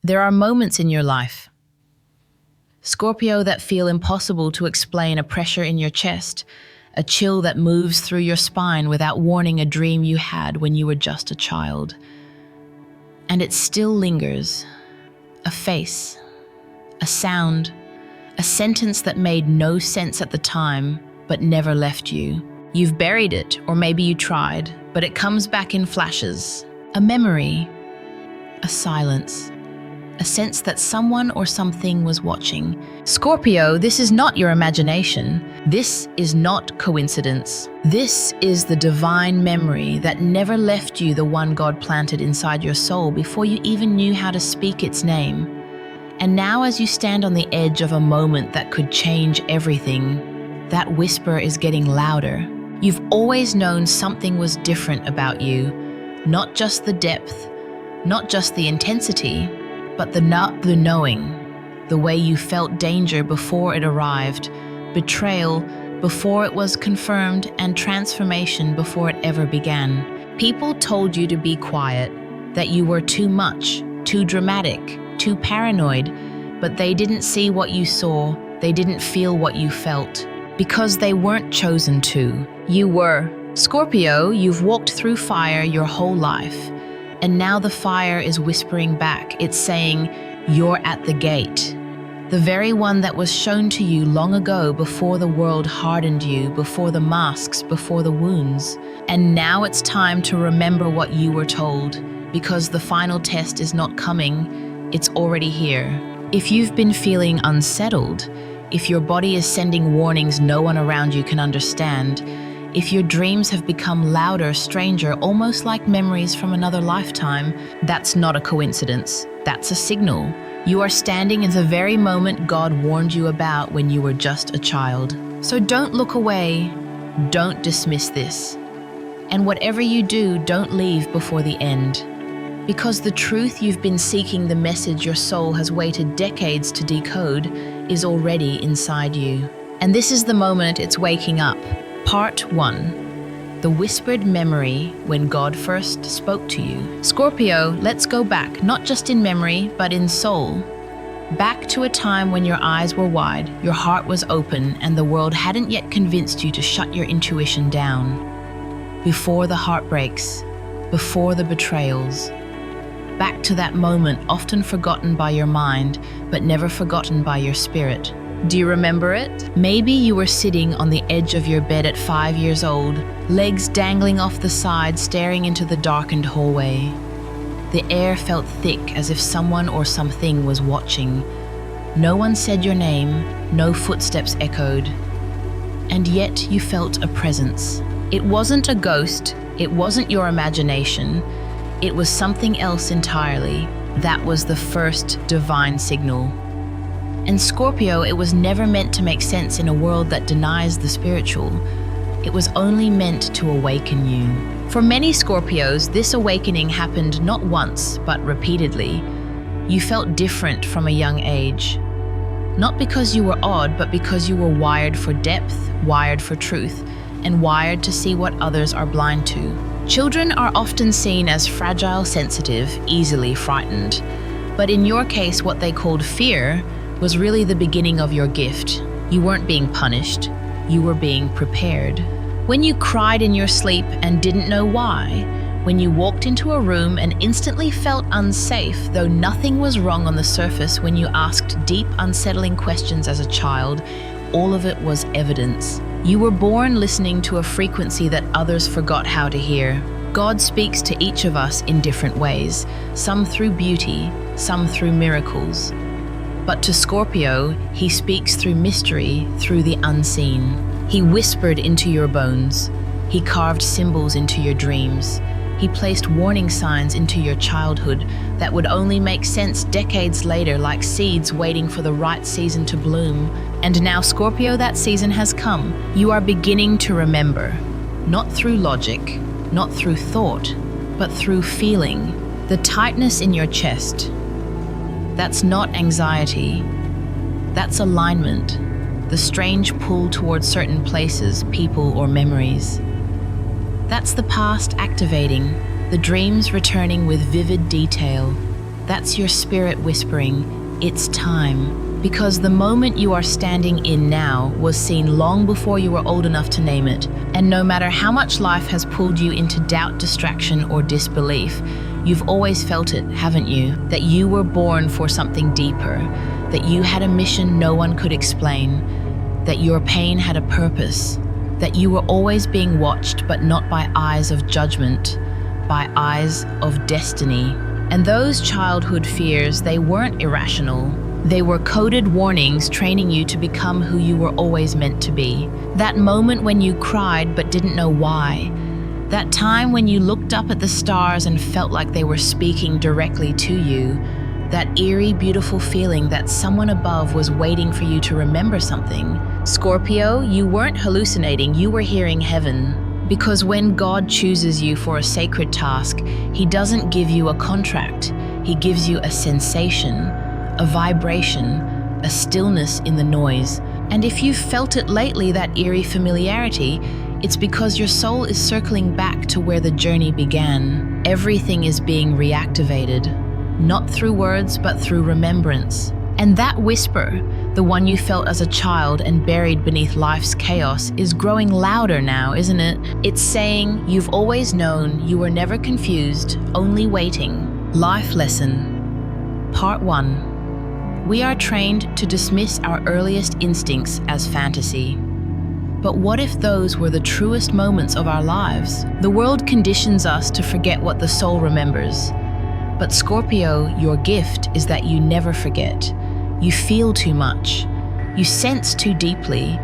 There are moments in your life, Scorpio, that feel impossible to explain. A pressure in your chest, a chill that moves through your spine without warning, a dream you had when you were just a child. And it still lingers. A face, a sound, a sentence that made no sense at the time, but never left you. You've buried it, or maybe you tried, but it comes back in flashes. A memory, a silence, a sense that someone or something was watching. Scorpio, this is not your imagination. This is not coincidence. This is the divine memory that never left you, the one God planted inside your soul before you even knew how to speak its name. And now, as you stand on the edge of a moment that could change everything, that whisper is getting louder. You've always known something was different about you, not just the depth, not just the intensity, but the knowing, the way you felt danger before it arrived, betrayal before it was confirmed, and transformation before it ever began. People told you to be quiet, that you were too much, too dramatic, too paranoid, but they didn't see what you saw, they didn't feel what you felt, because they weren't chosen to. You were. Scorpio, you've walked through fire your whole life, and now the fire is whispering back. It's saying, you're at the gate. The very one that was shown to you long ago, before the world hardened you, before the masks, before the wounds. And now it's time to remember what you were told, because the final test is not coming, it's already here. If you've been feeling unsettled, if your body is sending warnings no one around you can understand, if your dreams have become louder, stranger, almost like memories from another lifetime, that's not a coincidence. That's a signal. You are standing in the very moment God warned you about when you were just a child. So don't look away. Don't dismiss this. And whatever you do, don't leave before the end. Because the truth you've been seeking, the message your soul has waited decades to decode, is already inside you. And this is the moment it's waking up. Part 1. The whispered memory when God first spoke to you. Scorpio, let's go back, not just in memory, but in soul. Back to a time when your eyes were wide, your heart was open, and the world hadn't yet convinced you to shut your intuition down. Before the heartbreaks, before the betrayals. Back to that moment often forgotten by your mind, but never forgotten by your spirit. Do you remember it? Maybe you were sitting on the edge of your bed at 5 years old, legs dangling off the side, staring into the darkened hallway. The air felt thick, as if someone or something was watching. No one said your name, no footsteps echoed. And yet you felt a presence. It wasn't a ghost, it wasn't your imagination, it was something else entirely. That was the first divine signal. And Scorpio, it was never meant to make sense in a world that denies the spiritual. It was only meant to awaken you. For many Scorpios, this awakening happened not once, but repeatedly. You felt different from a young age. Not because you were odd, but because you were wired for depth, wired for truth, and wired to see what others are blind to. Children are often seen as fragile, sensitive, easily frightened. But in your case, what they called fear was really the beginning of your gift. You weren't being punished, you were being prepared. When you cried in your sleep and didn't know why, when you walked into a room and instantly felt unsafe, though nothing was wrong on the surface, when you asked deep, unsettling questions as a child, all of it was evidence. You were born listening to a frequency that others forgot how to hear. God speaks to each of us in different ways, some through beauty, some through miracles. But to Scorpio, he speaks through mystery, through the unseen. He whispered into your bones. He carved symbols into your dreams. He placed warning signs into your childhood that would only make sense decades later, like seeds waiting for the right season to bloom. And now, Scorpio, that season has come. You are beginning to remember, not through logic, not through thought, but through feeling. The tightness in your chest. That's not anxiety. That's alignment. The strange pull towards certain places, people, or memories. That's the past activating, the dreams returning with vivid detail. That's your spirit whispering, "It's time." Because the moment you are standing in now was seen long before you were old enough to name it. And no matter how much life has pulled you into doubt, distraction, or disbelief, you've always felt it, haven't you? That you were born for something deeper, that you had a mission no one could explain, that your pain had a purpose, that you were always being watched, but not by eyes of judgment, by eyes of destiny. And those childhood fears, they weren't irrational. They were coded warnings training you to become who you were always meant to be. That moment when you cried but didn't know why. That time when you looked up at the stars and felt like they were speaking directly to you. That eerie, beautiful feeling that someone above was waiting for you to remember something. Scorpio, you weren't hallucinating, you were hearing heaven. Because when God chooses you for a sacred task, He doesn't give you a contract. He gives you a sensation, a vibration, a stillness in the noise. And if you've felt it lately, that eerie familiarity, it's because your soul is circling back to where the journey began. Everything is being reactivated, not through words, but through remembrance. And that whisper, the one you felt as a child and buried beneath life's chaos, is growing louder now, isn't it? It's saying, you've always known, you were never confused, only waiting. Life lesson. Part 1. We are trained to dismiss our earliest instincts as fantasy. But what if those were the truest moments of our lives? The world conditions us to forget what the soul remembers. But Scorpio, your gift is that you never forget. You feel too much. You sense too deeply.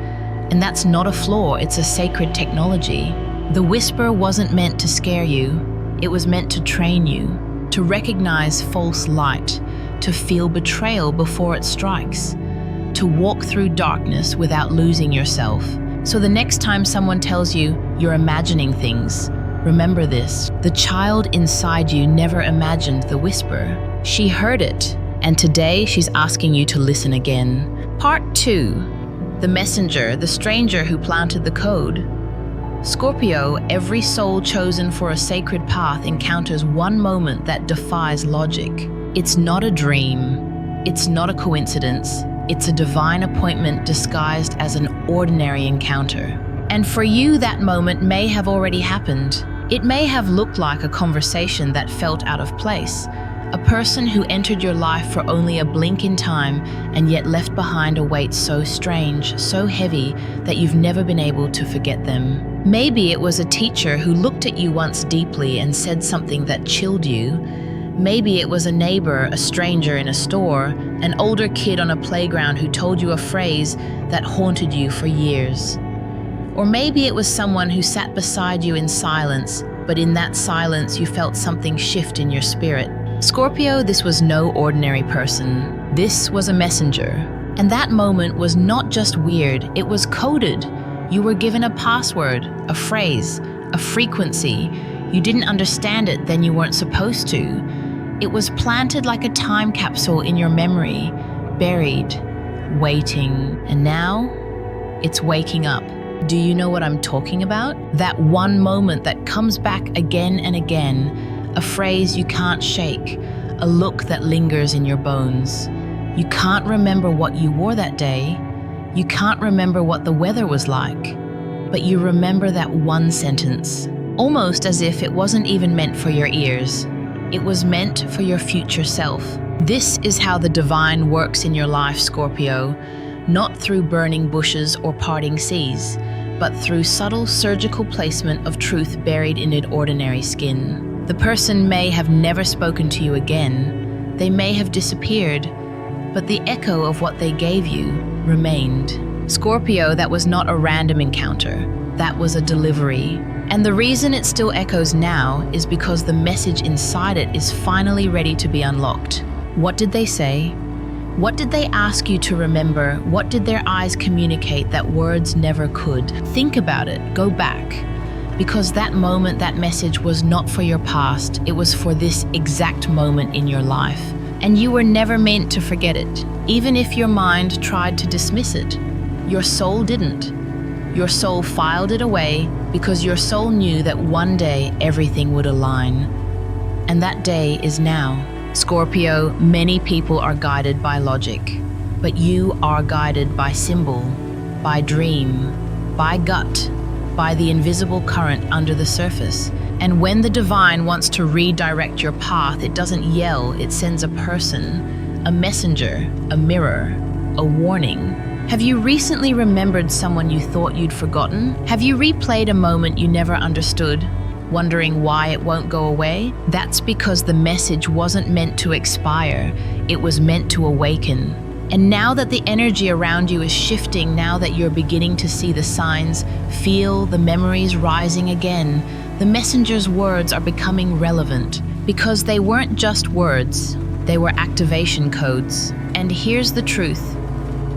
And that's not a flaw, it's a sacred technology. The whisper wasn't meant to scare you. It was meant to train you, to recognize false light, to feel betrayal before it strikes, to walk through darkness without losing yourself. So the next time someone tells you you're imagining things, remember this: the child inside you never imagined the whisper. She heard it, and today she's asking you to listen again. Part 2. The messenger, the stranger who planted the code. Scorpio, every soul chosen for a sacred path encounters one moment that defies logic. It's not a dream. It's not a coincidence. It's a divine appointment disguised as an ordinary encounter. And for you, that moment may have already happened. It may have looked like a conversation that felt out of place, a person who entered your life for only a blink in time and yet left behind a weight so strange, so heavy, that you've never been able to forget them. Maybe it was a teacher who looked at you once deeply and said something that chilled you. Maybe it was a neighbor, a stranger in a store, an older kid on a playground who told you a phrase that haunted you for years. Or maybe it was someone who sat beside you in silence, but in that silence you felt something shift in your spirit. Scorpio, this was no ordinary person. This was a messenger. And that moment was not just weird, it was coded. You were given a password, a phrase, a frequency. You didn't understand it, then you weren't supposed to. It was planted like a time capsule in your memory, buried, waiting, and now it's waking up. Do you know what I'm talking about? That one moment that comes back again and again, a phrase you can't shake, a look that lingers in your bones. You can't remember what you wore that day. You can't remember what the weather was like, but you remember that one sentence, almost as if it wasn't even meant for your ears. It was meant for your future self. This is how the divine works in your life, Scorpio, not through burning bushes or parting seas, but through subtle surgical placement of truth buried in an ordinary skin. The person may have never spoken to you again. They may have disappeared, but the echo of what they gave you remained. Scorpio, that was not a random encounter. That was a delivery. And the reason it still echoes now is because the message inside it is finally ready to be unlocked. What did they say? What did they ask you to remember? What did their eyes communicate that words never could? Think about it. Go back. Because that moment, that message was not for your past. It was for this exact moment in your life. And you were never meant to forget it. Even if your mind tried to dismiss it, your soul didn't. Your soul filed it away because your soul knew that one day everything would align. And that day is now. Scorpio, many people are guided by logic, but you are guided by symbol, by dream, by gut, by the invisible current under the surface. And when the divine wants to redirect your path, it doesn't yell, it sends a person, a messenger, a mirror, a warning. Have you recently remembered someone you thought you'd forgotten? Have you replayed a moment you never understood, wondering why it won't go away? That's because the message wasn't meant to expire, it was meant to awaken. And now that the energy around you is shifting, now that you're beginning to see the signs, feel the memories rising again, the messenger's words are becoming relevant because they weren't just words, they were activation codes. And here's the truth.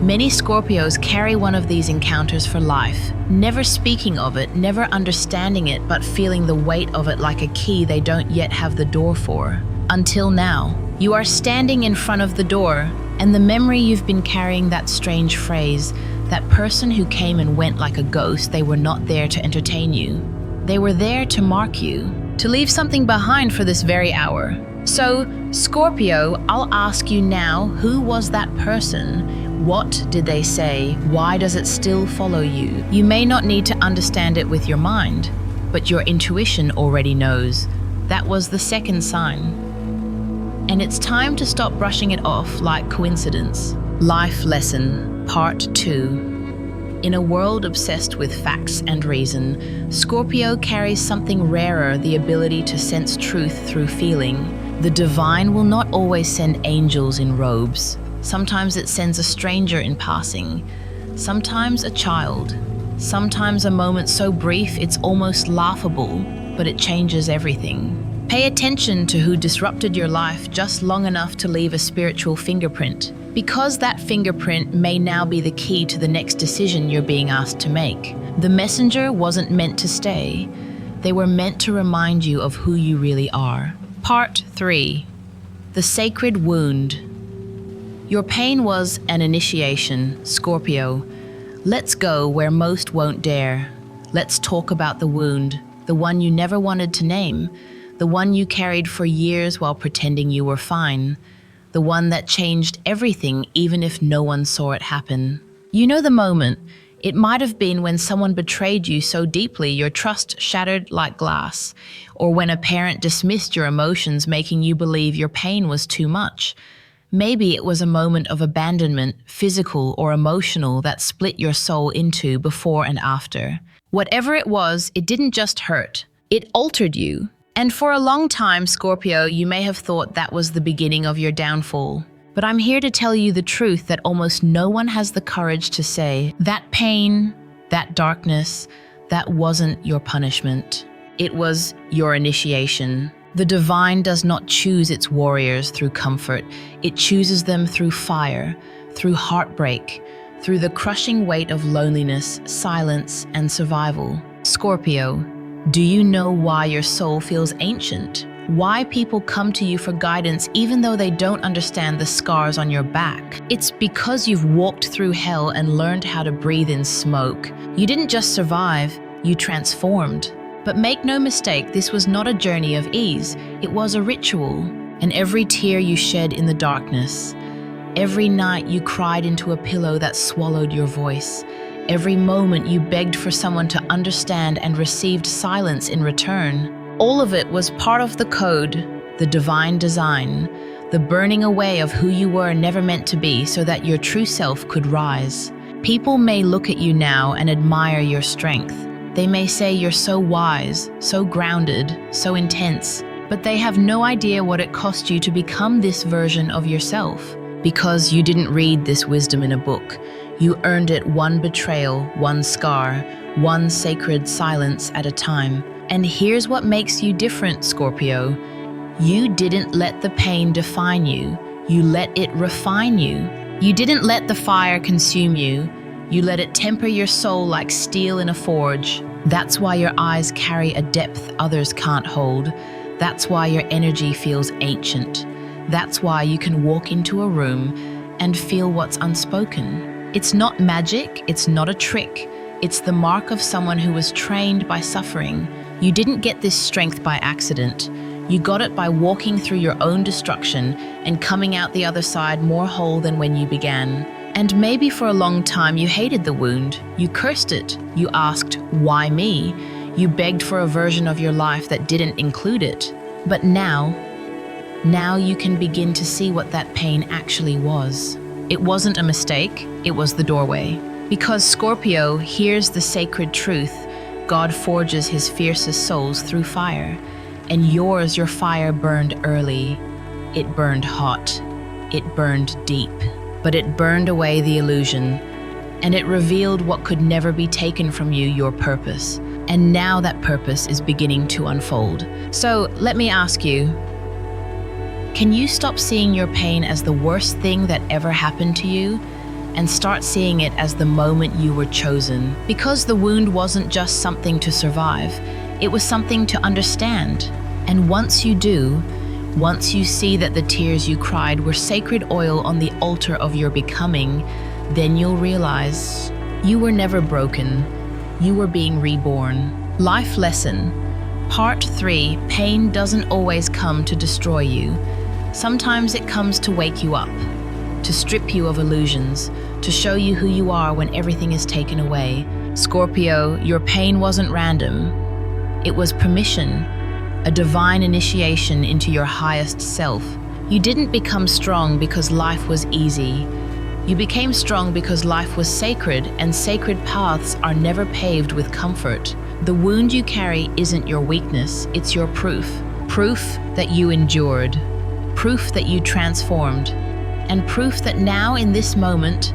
Many Scorpios carry one of these encounters for life, never speaking of it, never understanding it, but feeling the weight of it like a key they don't yet have the door for. Until now, you are standing in front of the door, and the memory you've been carrying, that strange phrase, that person who came and went like a ghost, they were not there to entertain you. They were there to mark you, to leave something behind for this very hour. So, Scorpio, I'll ask you now, who was that person? What did they say? Why does it still follow you? You may not need to understand it with your mind, but your intuition already knows. That was the second sign. And it's time to stop brushing it off like coincidence. Life Lesson, Part 2. In a world obsessed with facts and reason, Scorpio carries something rarer, the ability to sense truth through feeling. The divine will not always send angels in robes. Sometimes it sends a stranger in passing, sometimes a child, sometimes a moment so brief it's almost laughable, but it changes everything. Pay attention to who disrupted your life just long enough to leave a spiritual fingerprint, because that fingerprint may now be the key to the next decision you're being asked to make. The messenger wasn't meant to stay. They were meant to remind you of who you really are. Part 3. The Sacred Wound. Your pain was an initiation, Scorpio. Let's go where most won't dare. Let's talk about the wound, the one you never wanted to name, the one you carried for years while pretending you were fine, the one that changed everything even if no one saw it happen. You know the moment. It might have been when someone betrayed you so deeply your trust shattered like glass, or when a parent dismissed your emotions, making you believe your pain was too much. Maybe it was a moment of abandonment, physical or emotional, that split your soul into before and after. Whatever it was, it didn't just hurt. It altered you. And for a long time, Scorpio, you may have thought that was the beginning of your downfall. But I'm here to tell you the truth that almost no one has the courage to say. That pain, that darkness, that wasn't your punishment. It was your initiation. The divine does not choose its warriors through comfort. It chooses them through fire, through heartbreak, through the crushing weight of loneliness, silence, and survival. Scorpio, do you know why your soul feels ancient? Why people come to you for guidance even though they don't understand the scars on your back? It's because you've walked through hell and learned how to breathe in smoke. You didn't just survive, you transformed. But make no mistake, this was not a journey of ease. It was a ritual. And every tear you shed in the darkness, every night you cried into a pillow that swallowed your voice, every moment you begged for someone to understand and received silence in return, all of it was part of the code, the divine design, the burning away of who you were never meant to be so that your true self could rise. People may look at you now and admire your strength. They may say you're so wise, so grounded, so intense, but they have no idea what it cost you to become this version of yourself. Because you didn't read this wisdom in a book. You earned it one betrayal, one scar, one sacred silence at a time. And here's what makes you different, Scorpio. You didn't let the pain define you. You let it refine you. You didn't let the fire consume you. You let it temper your soul like steel in a forge. That's why your eyes carry a depth others can't hold. That's why your energy feels ancient. That's why you can walk into a room and feel what's unspoken. It's not magic, it's not a trick. It's the mark of someone who was trained by suffering. You didn't get this strength by accident. You got it by walking through your own destruction and coming out the other side more whole than when you began. And maybe for a long time you hated the wound, you cursed it, you asked, why me? You begged for a version of your life that didn't include it. But now you can begin to see what that pain actually was. It wasn't a mistake, it was the doorway. Because Scorpio, here's the sacred truth. God forges his fiercest souls through fire. And your fire burned early. It burned hot. It burned deep. But it burned away the illusion. And it revealed what could never be taken from you, your purpose. And now that purpose is beginning to unfold. So let me ask you, can you stop seeing your pain as the worst thing that ever happened to you and start seeing it as the moment you were chosen? Because the wound wasn't just something to survive, it was something to understand. And once you do, once you see that the tears you cried were sacred oil on the altar of your becoming, then you'll realize you were never broken. You were being reborn. Life lesson. Part 3, pain doesn't always come to destroy you. Sometimes it comes to wake you up, to strip you of illusions, to show you who you are when everything is taken away. Scorpio, your pain wasn't random. It was permission, a divine initiation into your highest self. You didn't become strong because life was easy. You became strong because life was sacred, and sacred paths are never paved with comfort. The wound you carry isn't your weakness, it's your proof. Proof that you endured. Proof that you transformed. And proof that now, in this moment,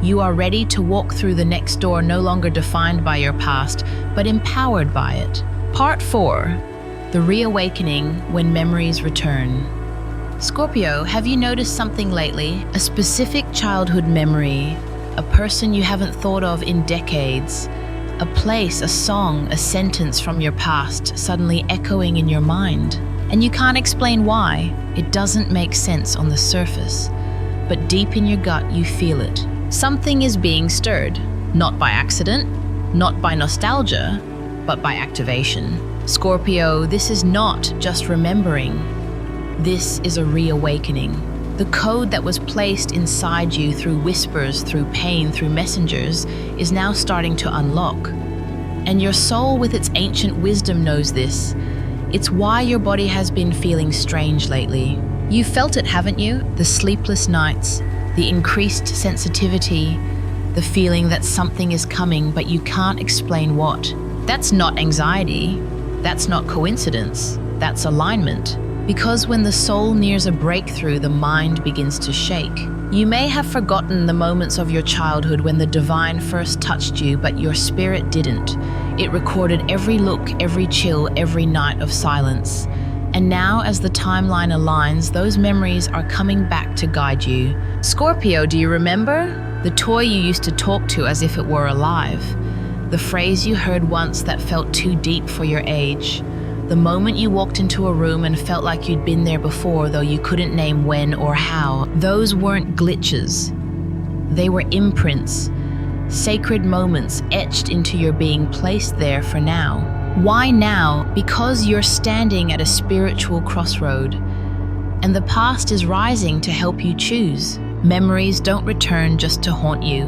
you are ready to walk through the next door no longer defined by your past, but empowered by it. Part 4. The reawakening when memories return. Scorpio, have you noticed something lately? A specific childhood memory, a person you haven't thought of in decades, a place, a song, a sentence from your past suddenly echoing in your mind. And you can't explain why. It doesn't make sense on the surface. But deep in your gut, you feel it. Something is being stirred, not by accident, not by nostalgia, but by activation. Scorpio, this is not just remembering. This is a reawakening. The code that was placed inside you through whispers, through pain, through messengers, is now starting to unlock. And your soul with its ancient wisdom knows this. It's why your body has been feeling strange lately. You felt it, haven't you? The sleepless nights, the increased sensitivity, the feeling that something is coming but you can't explain what. That's not anxiety. That's not coincidence. That's alignment. Because when the soul nears a breakthrough, the mind begins to shake. You may have forgotten the moments of your childhood when the divine first touched you, but your spirit didn't. It recorded every look, every chill, every night of silence. And now, as the timeline aligns, those memories are coming back to guide you. Scorpio, do you remember? The toy you used to talk to as if it were alive. The phrase you heard once that felt too deep for your age. The moment you walked into a room and felt like you'd been there before, though you couldn't name when or how. Those weren't glitches. They were imprints, sacred moments etched into your being, placed there for now. Why now? Because you're standing at a spiritual crossroad, and the past is rising to help you choose. Memories don't return just to haunt you.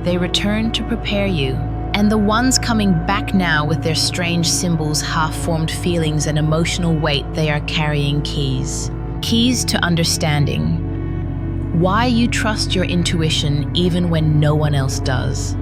They return to prepare you. And the ones coming back now with their strange symbols, half-formed feelings, and emotional weight, they are carrying keys. Keys to understanding. Why you trust your intuition even when no one else does.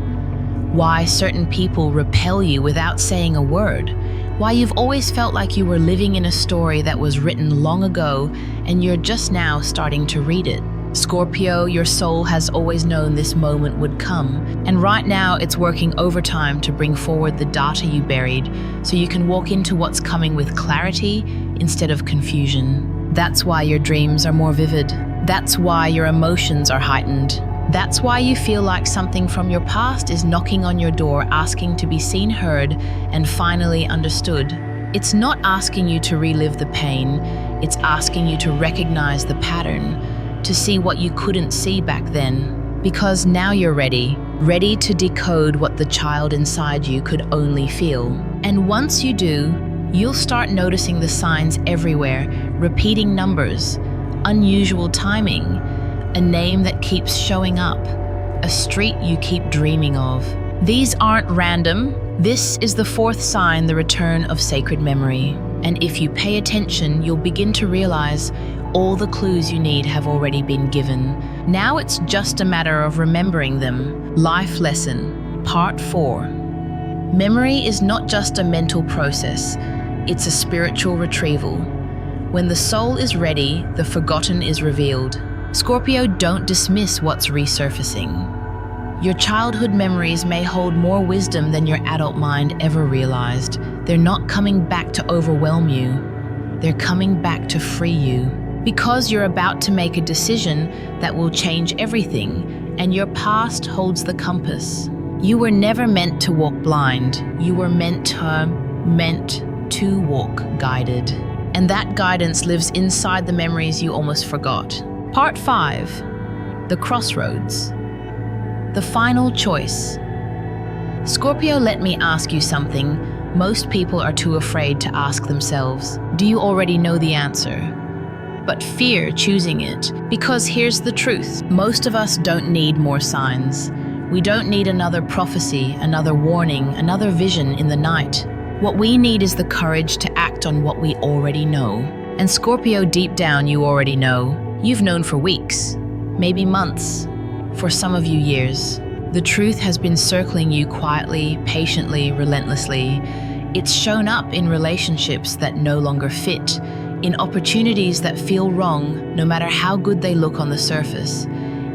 Why certain people repel you without saying a word. Why you've always felt like you were living in a story that was written long ago and you're just now starting to read it. Scorpio, your soul has always known this moment would come, and right now it's working overtime to bring forward the data you buried so you can walk into what's coming with clarity instead of confusion. That's why your dreams are more vivid. That's why your emotions are heightened. That's why you feel like something from your past is knocking on your door, asking to be seen, heard, and finally understood. It's not asking you to relive the pain, it's asking you to recognize the pattern, to see what you couldn't see back then. Because now you're ready to decode what the child inside you could only feel. And once you do, You'll start noticing the signs everywhere, repeating numbers, unusual timing, a name that keeps showing up, a street you keep dreaming of. These aren't random. This is the fourth sign, the return of sacred memory. And if you pay attention, you'll begin to realize all the clues you need have already been given. Now it's just a matter of remembering them. Life lesson, part 4. Memory is not just a mental process, it's a spiritual retrieval. When the soul is ready, the forgotten is revealed. Scorpio, don't dismiss what's resurfacing. Your childhood memories may hold more wisdom than your adult mind ever realized. They're not coming back to overwhelm you. They're coming back to free you. Because you're about to make a decision that will change everything, and your past holds the compass. You were never meant to walk blind. You were meant to walk guided. And that guidance lives inside the memories you almost forgot. Part 5. The crossroads. The final choice. Scorpio, let me ask you something most people are too afraid to ask themselves. Do you already know the answer? But fear choosing it. Because here's the truth. Most of us don't need more signs. We don't need another prophecy, another warning, another vision in the night. What we need is the courage to act on what we already know. And Scorpio, deep down, you already know. You've known for weeks, maybe months, for some of you years. The truth has been circling you quietly, patiently, relentlessly. It's shown up in relationships that no longer fit, in opportunities that feel wrong, no matter how good they look on the surface,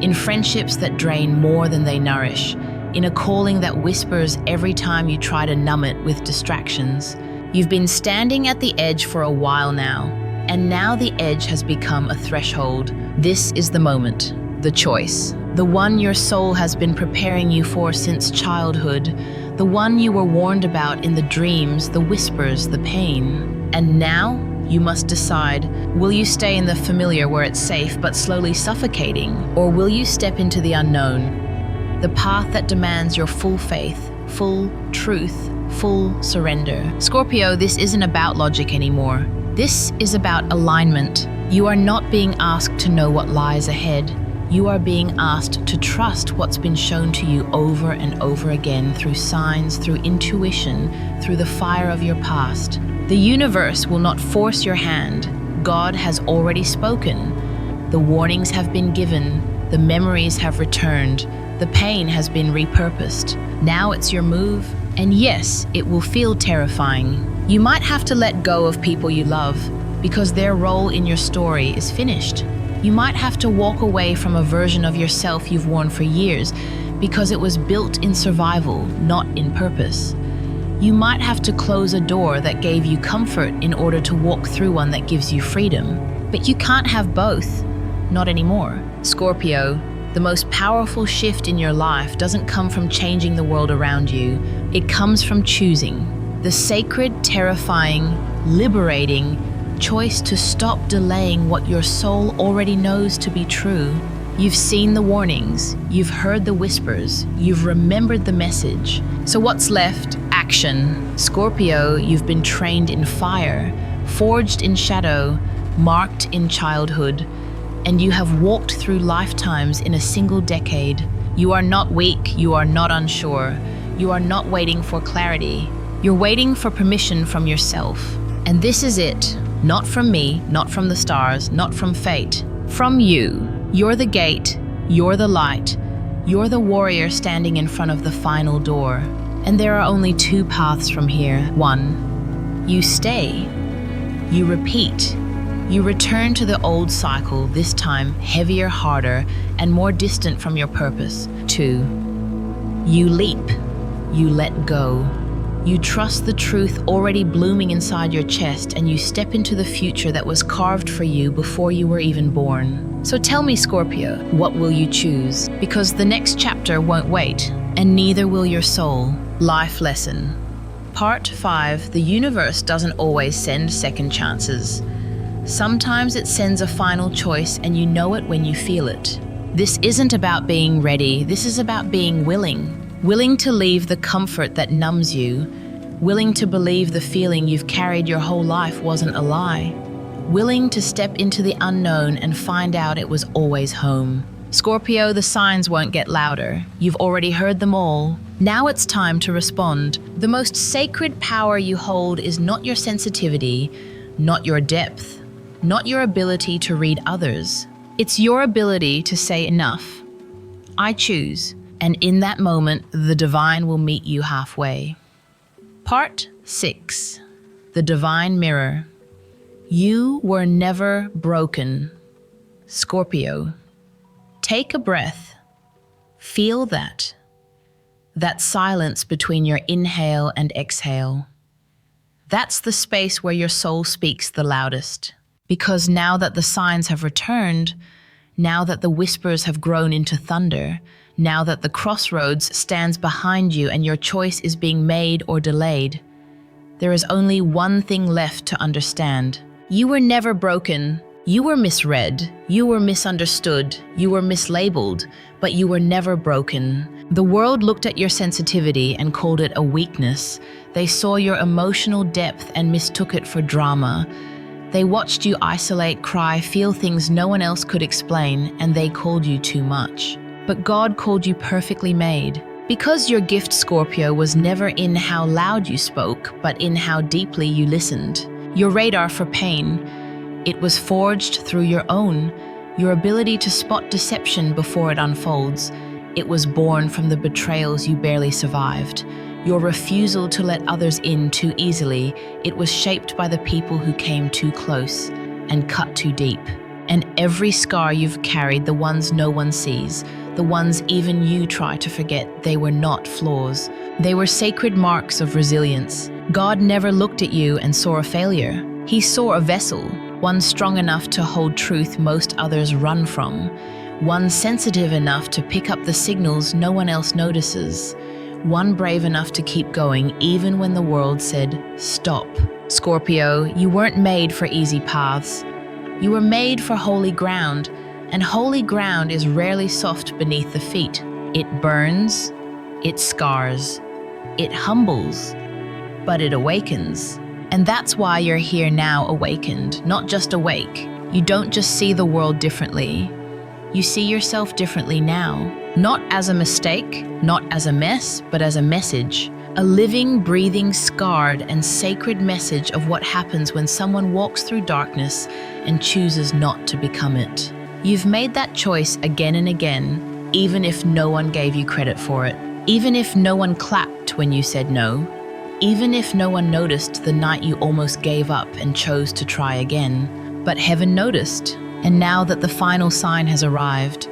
in friendships that drain more than they nourish, in a calling that whispers every time you try to numb it with distractions. You've been standing at the edge for a while now, and now the edge has become a threshold. This is the moment, the choice, the one your soul has been preparing you for since childhood, the one you were warned about in the dreams, the whispers, the pain. And now, you must decide, will you stay in the familiar where it's safe but slowly suffocating, or will you step into the unknown, the path that demands your full faith, full truth, full surrender? Scorpio, this isn't about logic anymore. This is about alignment. You are not being asked to know what lies ahead. You are being asked to trust what's been shown to you over and over again through signs, through intuition, through the fire of your past. The universe will not force your hand. God has already spoken. The warnings have been given. The memories have returned. The pain has been repurposed. Now it's your move. And yes, it will feel terrifying. You might have to let go of people you love because their role in your story is finished. You might have to walk away from a version of yourself you've worn for years because it was built in survival, not in purpose. You might have to close a door that gave you comfort in order to walk through one that gives you freedom. But you can't have both. Not anymore. Scorpio, the most powerful shift in your life doesn't come from changing the world around you. It comes from choosing. The sacred, terrifying, liberating choice to stop delaying what your soul already knows to be true. You've seen the warnings, you've heard the whispers, you've remembered the message. So what's left? Action. Scorpio, you've been trained in fire, forged in shadow, marked in childhood, and you have walked through lifetimes in a single decade. You are not weak, you are not unsure, you are not waiting for clarity. You're waiting for permission from yourself. And this is it. Not from me, not from the stars, not from fate. From you. You're the gate, you're the light, you're the warrior standing in front of the final door. And there are only two paths from here. 1. You stay. You repeat. You return to the old cycle, this time heavier, harder, and more distant from your purpose. 2. You leap. You let go. You trust the truth already blooming inside your chest, and you step into the future that was carved for you before you were even born. So tell me, Scorpio, what will you choose? Because the next chapter won't wait, and neither will your soul. Life lesson. Part 5. The universe doesn't always send second chances. Sometimes it sends a final choice, and you know it when you feel it. This isn't about being ready. This is about being willing. Willing to leave the comfort that numbs you, willing to believe the feeling you've carried your whole life wasn't a lie, willing to step into the unknown and find out it was always home. Scorpio, the signs won't get louder. You've already heard them all. Now it's time to respond. The most sacred power you hold is not your sensitivity, not your depth, not your ability to read others. It's your ability to say enough. I choose, and in that moment, the divine will meet you halfway. Part 6. The Divine Mirror. You were never broken. Scorpio. Take a breath. Feel that. That silence between your inhale and exhale. That's the space where your soul speaks the loudest. Because now that the signs have returned, now that the whispers have grown into thunder, now that the crossroads stands behind you and your choice is being made or delayed, there is only one thing left to understand. You were never broken. You were misread, you were misunderstood, you were mislabeled, but you were never broken. The world looked at your sensitivity and called it a weakness. They saw your emotional depth and mistook it for drama. They watched you isolate, cry, feel things no one else could explain, and they called you too much. But God called you perfectly made. Because your gift, Scorpio, was never in how loud you spoke, but in how deeply you listened. Your radar for pain, it was forged through your ability to spot deception before it unfolds. It was born from the betrayals you barely survived. Your refusal to let others in too easily, it was shaped by the people who came too close and cut too deep. And every scar you've carried, the ones no one sees, the ones even you try to forget, they were not flaws. They were sacred marks of resilience. God never looked at you and saw a failure. He saw a vessel, one strong enough to hold truth most others run from, one sensitive enough to pick up the signals no one else notices, one brave enough to keep going even when the world said, stop. Scorpio, you weren't made for easy paths. You were made for holy ground, and holy ground is rarely soft beneath the feet. It burns, it scars, it humbles, but it awakens. And that's why you're here now, awakened, not just awake. You don't just see the world differently. You see yourself differently now. Not as a mistake, not as a mess, but as a message. A living, breathing, scarred, and sacred message of what happens when someone walks through darkness and chooses not to become it. You've made that choice again and again, even if no one gave you credit for it. Even if no one clapped when you said no. Even if no one noticed the night you almost gave up and chose to try again. But heaven noticed. And now that the final sign has arrived,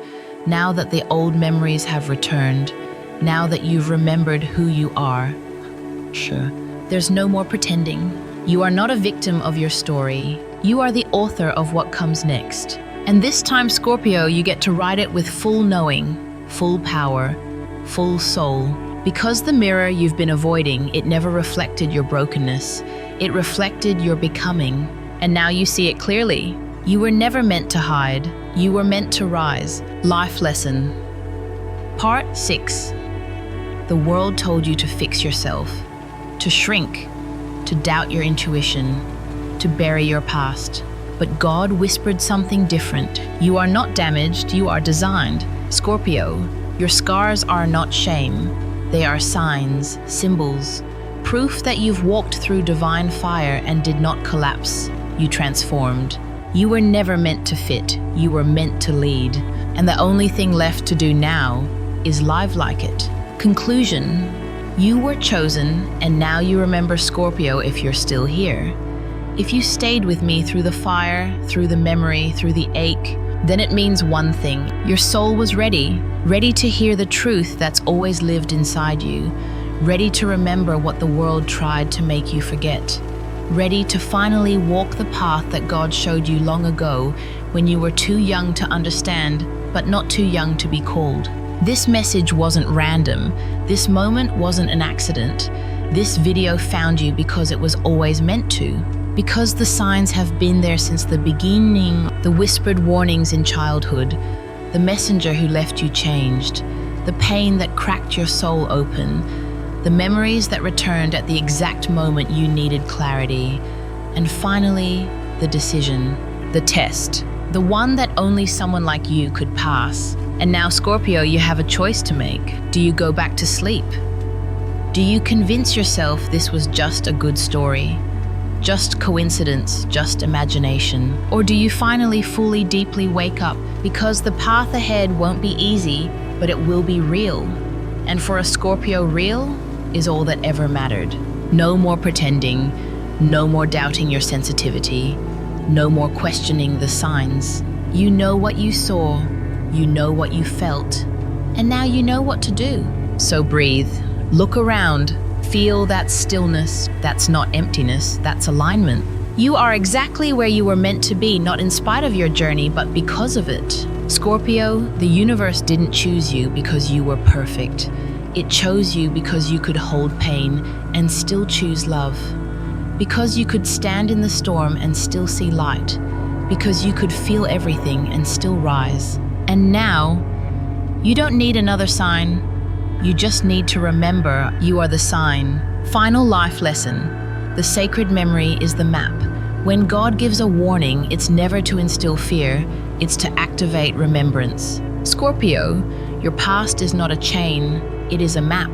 now that the old memories have returned, now that you've remembered who you are, sure, there's no more pretending. You are not a victim of your story. You are the author of what comes next. And this time, Scorpio, you get to write it with full knowing, full power, full soul. Because the mirror you've been avoiding, it never reflected your brokenness. It reflected your becoming. And now you see it clearly. You were never meant to hide. You were meant to rise. Life lesson. Part 6. The world told you to fix yourself, to shrink, to doubt your intuition, to bury your past. But God whispered something different. You are not damaged, you are designed. Scorpio, your scars are not shame. They are signs, symbols, proof that you've walked through divine fire and did not collapse. You transformed. You were never meant to fit. You were meant to lead. And the only thing left to do now is live like it. Conclusion. You were chosen, and now you remember, Scorpio, if you're still here. If you stayed with me through the fire, through the memory, through the ache, then it means one thing. Your soul was ready to hear the truth that's always lived inside you, ready to remember what the world tried to make you forget, ready to finally walk the path that God showed you long ago when you were too young to understand, but not too young to be called. This message wasn't random. This moment wasn't an accident. This video found you because it was always meant to. Because the signs have been there since the beginning, the whispered warnings in childhood, the messenger who left you changed, the pain that cracked your soul open, the memories that returned at the exact moment you needed clarity, and finally, the decision, the test, the one that only someone like you could pass. And now, Scorpio, you have a choice to make. Do you go back to sleep? Do you convince yourself this was just a good story? Just coincidence, just imagination? Or do you finally fully, deeply wake up? Because the path ahead won't be easy, but it will be real. And for a Scorpio, real is all that ever mattered. No more pretending, no more doubting your sensitivity, no more questioning the signs. You know what you saw, you know what you felt, and now you know what to do. So breathe, look around, feel that stillness. That's not emptiness, that's alignment. You are exactly where you were meant to be, not in spite of your journey, but because of it. Scorpio, the universe didn't choose you because you were perfect. It chose you because you could hold pain and still choose love. Because you could stand in the storm and still see light. Because you could feel everything and still rise. And now, you don't need another sign. You just need to remember you are the sign. Final life lesson. The sacred memory is the map. When God gives a warning, it's never to instill fear, it's to activate remembrance. Scorpio, your past is not a chain, it is a map.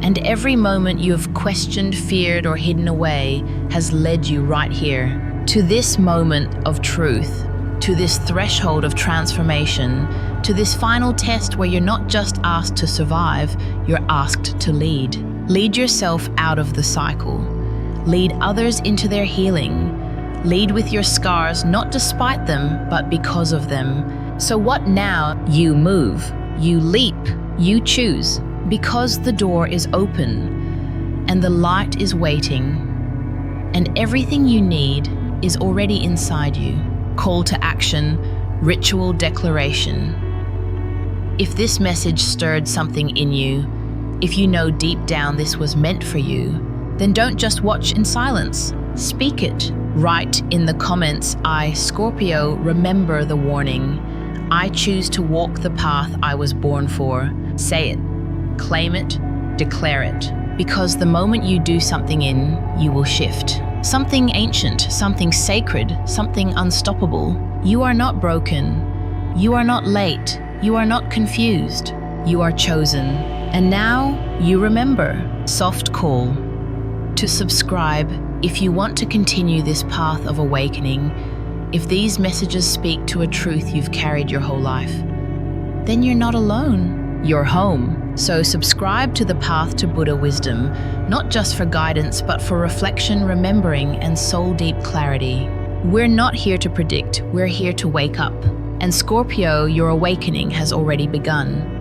And every moment you have questioned, feared, or hidden away has led you right here. To this moment of truth, to this threshold of transformation, to this final test where you're not just asked to survive, you're asked to lead. Lead yourself out of the cycle. Lead others into their healing. Lead with your scars, not despite them, but because of them. So what now? You move, you leap, you choose. Because the door is open, and the light is waiting, and everything you need is already inside you. Call to action, ritual declaration. If this message stirred something in you, if you know deep down this was meant for you, then don't just watch in silence. Speak it. Write in the comments, I, Scorpio, remember the warning. I choose to walk the path I was born for. Say it. Claim it, declare it. Because the moment you do something in, you will shift. Something ancient, something sacred, something unstoppable. You are not broken. You are not late. You are not confused. You are chosen. And now you remember. Soft call to subscribe if you want to continue this path of awakening. If these messages speak to a truth you've carried your whole life, then you're not alone. You're home. So subscribe to the path to Buddha wisdom, not just for guidance, but for reflection, remembering, and soul-deep clarity. We're not here to predict, we're here to wake up. And Scorpio, your awakening has already begun.